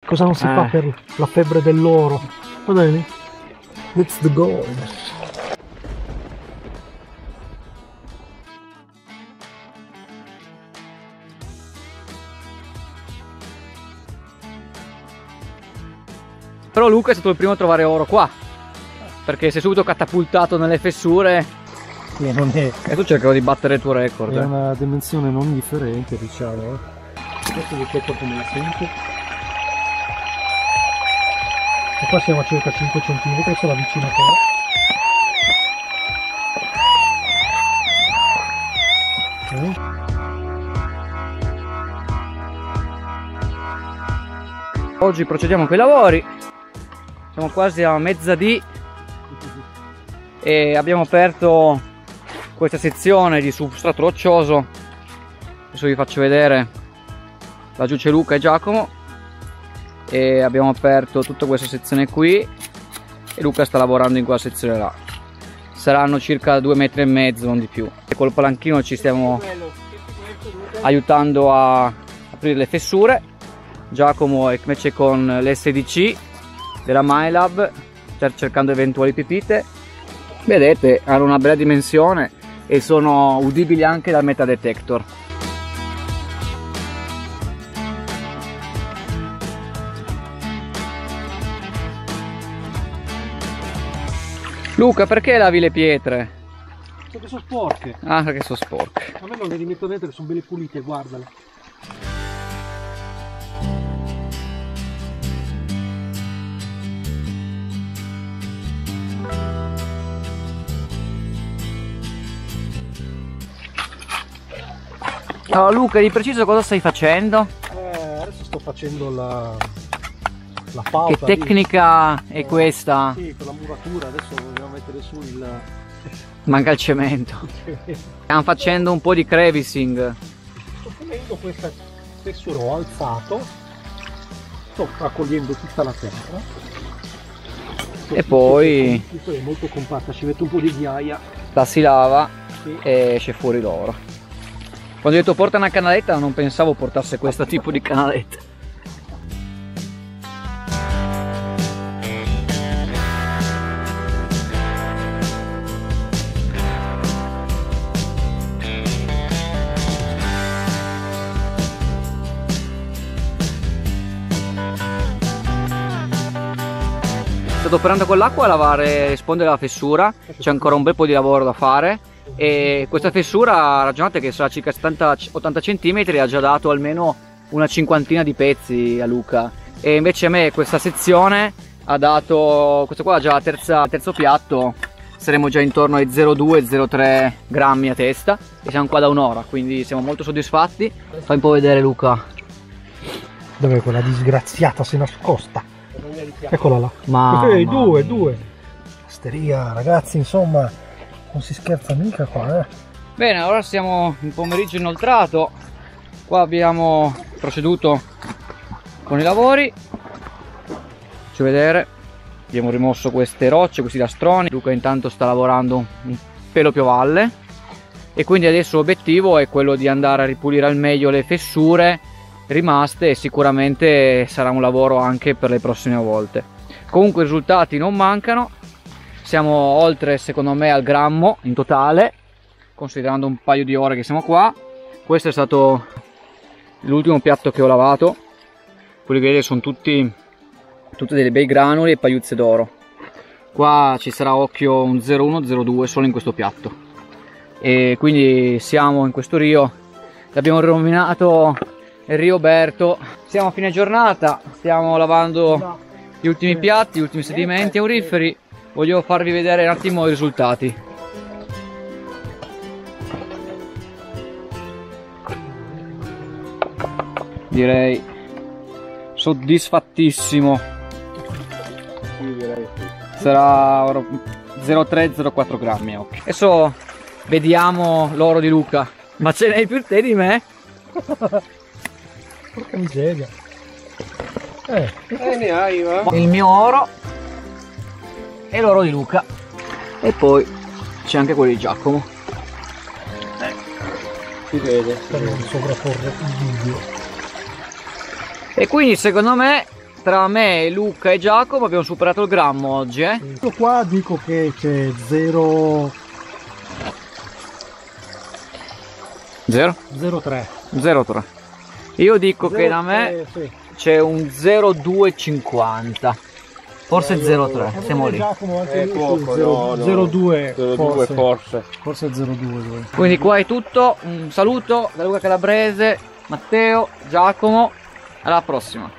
Cosa non si fa per la febbre dell'oro? Guarda lì. It's the gold. Però Luca è stato il primo a trovare oro qua, perché si è subito catapultato nelle fessure. Sì, non è... Adesso cercherò di battere il tuo record. È una dimensione non differente, diciamo. Questo è il record come la senti. E qua siamo a circa 5 cm, sono vicino a te. Oggi procediamo con i lavori, siamo quasi a mezzadì e abbiamo aperto questa sezione di substrato roccioso. Adesso vi faccio vedere, laggiù c'è Luca e Giacomo e abbiamo aperto tutta questa sezione qui e Luca sta lavorando in quella sezione là. Saranno circa 2,5 metri, non di più, e col palanchino ci stiamo aiutando a aprire le fessure. Giacomo è invece con l'SDC della MyLab, cercando eventuali pepite. Vedete, hanno una bella dimensione e sono udibili anche dal metal detector. Luca, perché lavi le pietre? Perché sono sporche. Ah, perché sono sporche. A me non le rimetto dentro, che sono belle pulite, guardale. Allora Luca, di preciso cosa stai facendo? Adesso sto facendo la pauta. Che tecnica è questa? Sì, per la muratura, adesso dobbiamo mettere su il... Manca il cemento. Stiamo facendo un po' di crevicing. Sto tenendo questa fessura, ho alzato, sto raccogliendo tutta la terra. E poi è molto compatta, ci metto un po' di ghiaia. la si lava, sì, e esce fuori l'oro. Quando ho detto porta una canaletta non pensavo portasse questo tipo di canaletta. Sto operando con l'acqua a lavare le sponde della fessura, c'è ancora un bel po' di lavoro da fare e questa fessura, ragionate che sarà circa 70-80 cm, ha già dato almeno una cinquantina di pezzi a Luca, e invece a me questa sezione ha dato, questo qua è già il terzo piatto, saremo già intorno ai 0,2-0,3 grammi a testa e siamo qua da un'ora, quindi siamo molto soddisfatti. Fai un po' vedere Luca. Dov'è quella disgraziata? Si è nascosta. Eccola là. Due. Asteria, ragazzi, insomma, non si scherza mica qua, Bene, ora siamo in pomeriggio inoltrato. Qua abbiamo proceduto con i lavori. Faccio vedere. Abbiamo rimosso queste rocce, questi lastroni. Luca intanto sta lavorando un pelo più a valle. E quindi adesso l'obiettivo è quello di andare a ripulire al meglio le fessure rimaste, e sicuramente sarà un lavoro anche per le prossime volte. Comunque i risultati non mancano, siamo oltre secondo me al grammo in totale, considerando un paio di ore che siamo qua. Questo è stato l'ultimo piatto che ho lavato, quelli che vedete sono tutti dei bei granuli e pagliuzze d'oro. Qua ci sarà occhio un 0,1-0,2 solo in questo piatto, e quindi siamo in questo rio, l'abbiamo rinominato il Rio Berto. Siamo a fine giornata, stiamo lavando gli ultimi piatti, gli ultimi sedimenti auriferi. Voglio farvi vedere un attimo i risultati. Direi soddisfattissimo. Sarà 0,3-0,4 grammi. Okay. Adesso vediamo l'oro di Luca. Ma ce n'hai più te di me? Porca miseria. Ne hai, va? Il mio oro e l'oro di Luca, e poi c'è anche quello di Giacomo. Si vede, per non sovrapporre il video. E quindi secondo me tra me, Luca e Giacomo abbiamo superato il grammo oggi, eh? Io qua dico che c'è 0,3. 0,3. Io dico che da me c'è un 0,250. Forse 0,3, siamo lì. È poco, 0,2 forse. Forse 0,2. Quindi qua è tutto, un saluto da Luca Calabrese, Matteo, Giacomo, alla prossima.